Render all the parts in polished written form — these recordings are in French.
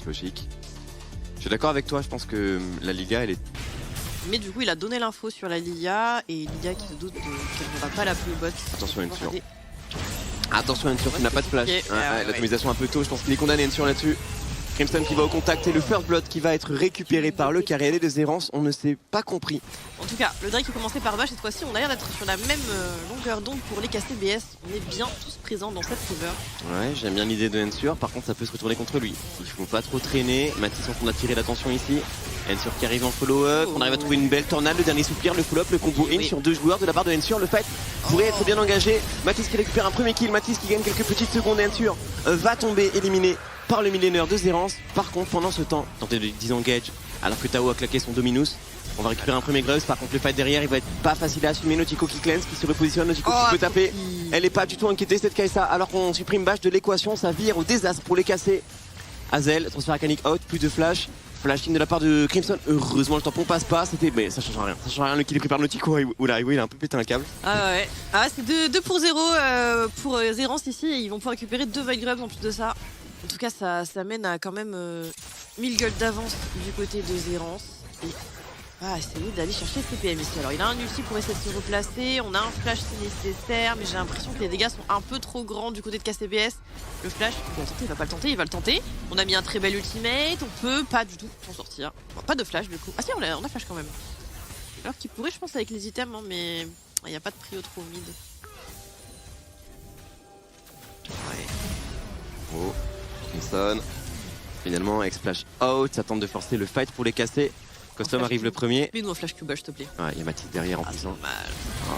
logique. Je suis d'accord avec toi, je pense que la Lilia, elle est... Mais du coup, il a donné l'info sur la Lilia et Lilia qui se doute qu'elle ne va pas la plus bot. Attention Ensure. Attention Ensure qui n'a pas de flash. L'atomisation un peu tôt, je pense qu'il est condamné Ensure là-dessus. Crimson qui va au contact et le First Blood qui va être récupéré par le carré de Zerance, on ne s'est pas compris. En tout cas, le Drake qui commençait par Bash, cette fois-ci, on a l'air d'être sur la même longueur d'onde pour les KCBS. On est bien tous présents dans cette river. Ouais, j'aime bien l'idée de Ensure, par contre ça peut se retourner contre lui. Il faut pas trop traîner, Mathis en train d'attirer l'attention ici. Ensure qui arrive en follow-up, on arrive à trouver une belle tornade, le dernier soupir, le pull-up, le combo in sur 2 joueurs de la part de Ensure. Le fight pourrait être bien engagé. Mathis qui récupère un premier kill, Mathis qui gagne quelques petites secondes. Ensure va tomber éliminé par le millénaire de Zerance. Par contre, pendant ce temps, tenter de disengage alors que Tao a claqué son Dominus. On va récupérer un premier Grubs, par contre le fight derrière il va être pas facile à assumer. Nautico qui cleanse, qui se repositionne, Nautico qui peut taper. Elle est pas du tout inquiétée cette Kai'Sa alors qu'on supprime Bash de l'équation, ça vire au désastre pour les casser. Azel, transfert mécanique out, plus de flash. Flashing de la part de Crimson, heureusement le tampon passe pas, mais ça change rien. Ça change rien, le kill est pris par Nautico. Oula, il a un peu pété un câble. Ah ouais, ah, c'est 2 pour 0 pour Zerance ici et ils vont pouvoir récupérer 2 Void Grubs en plus de ça. En tout cas, ça mène à quand même 1000 gold d'avance du côté de Zerance. Et va essayer d'aller chercher CPM ici. Alors, il a un ulti pour essayer de se replacer. On a un flash si nécessaire, mais j'ai l'impression que les dégâts sont un peu trop grands du côté de KCBS. Le flash, il va pas le tenter, il va le tenter. On a mis un très bel ultimate, on peut pas du tout s'en sortir. Bon, pas de flash du coup. Ah si, on a flash quand même. Alors qu'il pourrait, je pense, avec les items, hein, mais il n'y a pas de prio trop mid. Ouais. Oh. Crimson, finalement avec splash out, ça tente de forcer le fight pour les casser. Custom arrive le premier. Mets-nous un flash Q-Bash, s'il te plaît. Ouais, il y a Mathis derrière en plus.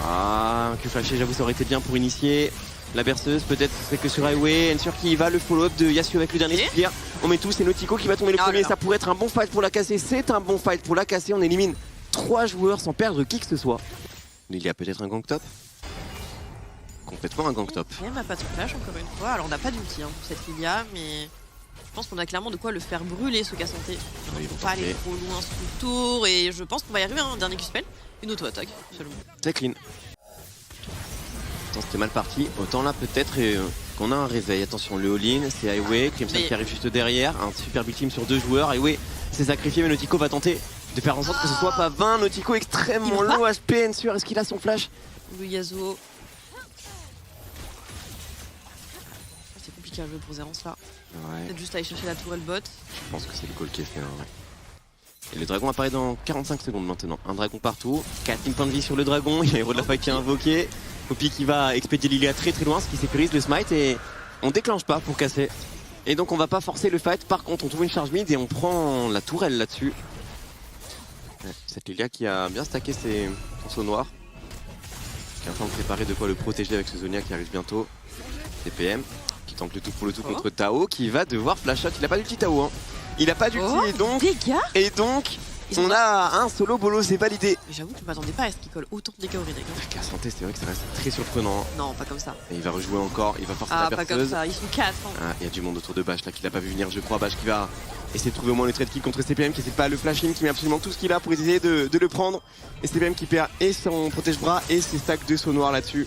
Ah, un Q-flashé, j'avoue, ça aurait été bien pour initier. La berceuse, peut-être, c'est que sur Highway. Ensure qui va, le follow-up de Yasuo avec le dernier soupir. On met tout, c'est Nautico qui va tomber le premier. Ça pourrait être un bon fight pour la casser. C'est un bon fight pour la casser. On élimine 3 joueurs sans perdre qui que ce soit. Il y a peut-être un gang top. Complètement un gang top. Il n'a pas de flash encore une fois. Alors on n'a pas d'ulti hein, pour cette Lilia, mais je pense qu'on a clairement de quoi le faire brûler ce Cassante. Il ne faut pas aller trop loin sous le tour et je pense qu'on va y arriver. Un dernier Q-spell, une auto-attaque seulement. C'est clean. Attends, c'était mal parti. Autant là peut-être qu'on a un réveil. Attention, le all-in, c'est Highway. Crimson qui arrive juste derrière. Un super big team sur 2 joueurs. Highway s'est sacrifié, mais Nautico va tenter de faire en sorte que ce soit pas 20. Nautico extrêmement low HP. Ensure, est-ce qu'il a son flash? Le Yasuo. C'est compliqué à jouer pour Zerance là. Ouais. Peut-être juste aller chercher la tourelle bot. Je pense que c'est le call qui est fait. Ouais. Et le dragon apparaît dans 45 secondes maintenant. Un dragon partout. 4000 points de vie sur le dragon. Il y a Héros de la Fight qui est invoqué. Poppy qui va expédier Lilia très loin, ce qui sécurise le smite. Et on déclenche pas pour casser. Et donc on va pas forcer le fight. Par contre, on trouve une charge mid et on prend la tourelle là-dessus. Ouais, cette Lilia qui a bien stacké son saut noir. Qui est en train de préparer de quoi le protéger avec ce Zonia qui arrive bientôt. TPM. Tente le tout pour le tout contre Tao qui va devoir flash out. Il a pas d'ulti Tao hein. Il a pas d'ulti et donc on a un solo bolo, c'est validé. J'avoue que je m'attendais pas à ce qu'il colle autant de dégâts au Reneg. Cassante, c'est vrai que ça reste très surprenant. Non, pas comme ça. Et il va rejouer encore, il va forcer la berceuse. Pas comme ça, ils sont 4. Ah, il y a du monde autour de Bash là qu'il a pas vu venir, je crois. Bash qui va essayer de trouver au moins le trade kill contre CPM qui essaie pas le flash in, qui met absolument tout ce qu'il a pour essayer de le prendre. Et CPM qui perd et son protège bras et ses stacks de saut noir là-dessus.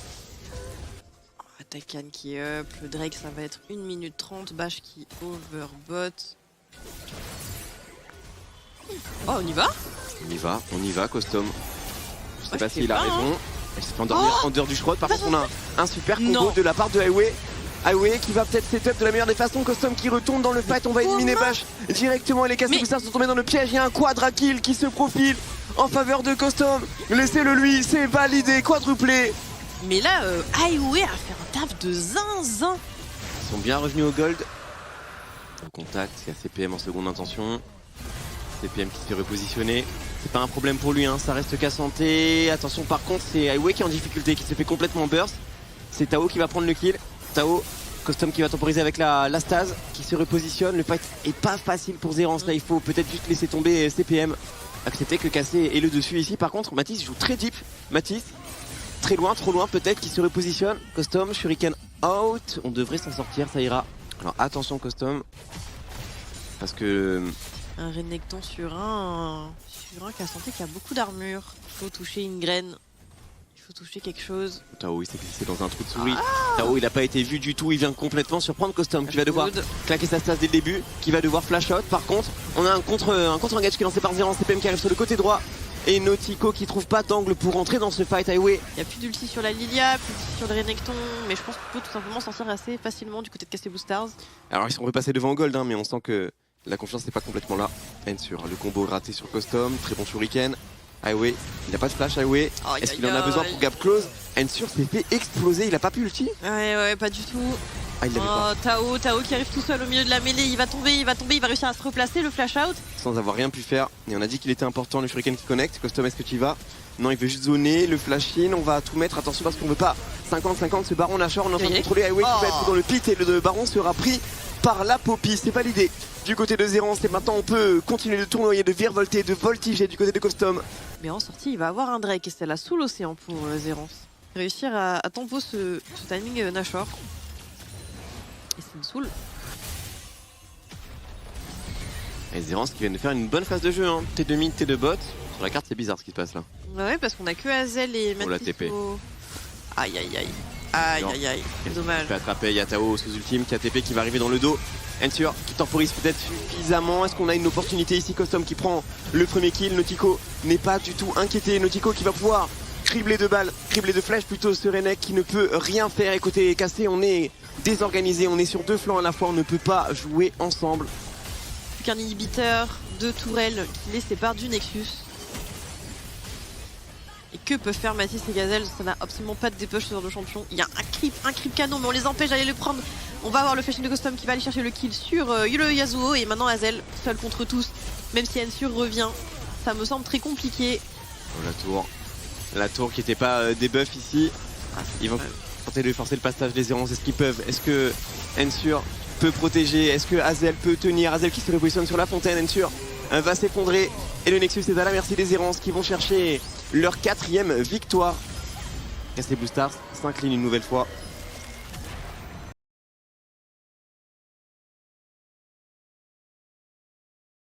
Takan qui est up, le Drake ça va être 1 minute 30, Bash qui overbot. Oh on y va? On y va, Custom. Je sais pas s'il a raison. Il s'est fait endormir en dehors du Shroud. Par contre on a un super combo de la part de Highway. Highway qui va peut-être setup de la meilleure des façons. Custom qui retombe dans le fight, on va éliminer Bash directement. Et les Cassiboussards sont tombés dans le piège. Il y a un quadra kill qui se profile en faveur de Custom. Laissez-le lui, c'est validé, quadruplé. Mais là, Highway a fait un taf de zinzin. Ils sont bien revenus au gold. Au contact, il y a CPM en seconde intention. CPM qui s'est repositionné. C'est pas un problème pour lui, hein. Ça reste Cassante. Attention par contre, c'est Highway qui est en difficulté, qui se fait complètement burst. C'est Tao qui va prendre le kill. Tao, Custom qui va temporiser avec la stase, qui se repositionne. Le fight est pas facile pour Zerance. Là, il faut peut-être juste laisser tomber CPM. Accepter que Cassé est le dessus ici. Par contre, Mathis joue très deep. Mathis. Très loin, trop loin peut-être, qui se repositionne. Custom, Shuriken out. On devrait s'en sortir, ça ira. Alors attention Custom. Parce que... Un Renekton sur un Cassante qui a beaucoup d'armure. Il faut toucher une graine. Il faut toucher quelque chose. Tao il s'est glissé dans un trou de souris. Tao il a pas été vu du tout, il vient complètement surprendre Custom qui va devoir claquer sa stase dès le début, qui va devoir flash out. Par contre, on a un contre-engage qui est lancé par Zerance, CPM qui arrive sur le côté droit. Et Nautico qui trouve pas d'angle pour rentrer dans ce fight highway. Il n'y a plus d'ulti sur la Lilia, plus d'ulti sur le Renekton, mais je pense qu'on peut tout simplement s'en sortir assez facilement du côté de Castle Stars. Alors ils sont repassés devant Gold, hein, mais on sent que la confiance n'est pas complètement là. Ensure, le combo raté sur Custom, très bon shuriken. Highway, il n'a pas de flash Highway. Est-ce qu'il en a besoin pour gap close? Ensure s'est fait exploser, il a pas pu ulti? Ouais, pas du tout. Ah, il l'avait pas. Tao qui arrive tout seul au milieu de la mêlée, il va tomber, il va réussir à se replacer, le flash out. Sans avoir rien pu faire. Et on a dit qu'il était important le shuriken qui connecte. Custom, est-ce que tu y vas? Non, il veut juste zoner, le flash in, on va tout mettre. Attention parce qu'on veut pas 50-50 ce baron Nashor. On est en train de contrôler Highway qui va être dans le pit et le baron sera pris par la Poppy. C'est pas l'idée du côté de Zerance. Et maintenant on peut continuer de tournoyer, de virevolter, de voltiger du côté de Custom. Mais en sortie, il va avoir un Drake et c'est là sous l'océan pour Zerance. Réussir à tempo ce timing Nashor. Et c'est une soul. Et Zerance qui vient de faire une bonne phase de jeu, hein. T2 mid, T2 bot. Sur la carte c'est bizarre ce qui se passe là. Ouais, parce qu'on a que Hazel et Oh, la TP. Aïe, dommage. Il peut attraper, il y a Tao sous ultime, qui a TP qui va arriver dans le dos. Ensure qui temporise peut-être suffisamment. Est-ce qu'on a une opportunité ici? Custom qui prend le premier kill. Nautico n'est pas du tout inquiété. Nautico qui va pouvoir cribler de balles, cribler de flèches plutôt ce Renek qui ne peut rien faire. Et côté cassé, on est désorganisé, on est sur deux flancs à la fois, on ne peut pas jouer ensemble. Plus qu'un inhibiteur, deux tourelles qui les séparent du Nexus. Et que peuvent faire Mathis et Gazelle? Ça n'a absolument pas de dépush sur le champion. Il y a un creep canon, mais on les empêche d'aller le prendre. On va avoir le flashing de Custom qui va aller chercher le kill sur le Yasuo. Et maintenant Hazel, seul contre tous. Même si Ensure revient, ça me semble très compliqué. Oh, la tour qui n'était pas debuff ici. Ils vont tenter de forcer le passage des Zerance. Est-ce qu'ils peuvent? Est-ce que Ensure peut protéger? Est-ce que Hazel peut tenir? Hazel qui se repositionne sur la fontaine. Ensure va s'effondrer. Et le Nexus est à la merci des Zerance qui vont chercher leur 4e victoire. Castle Stars s'incline une nouvelle fois.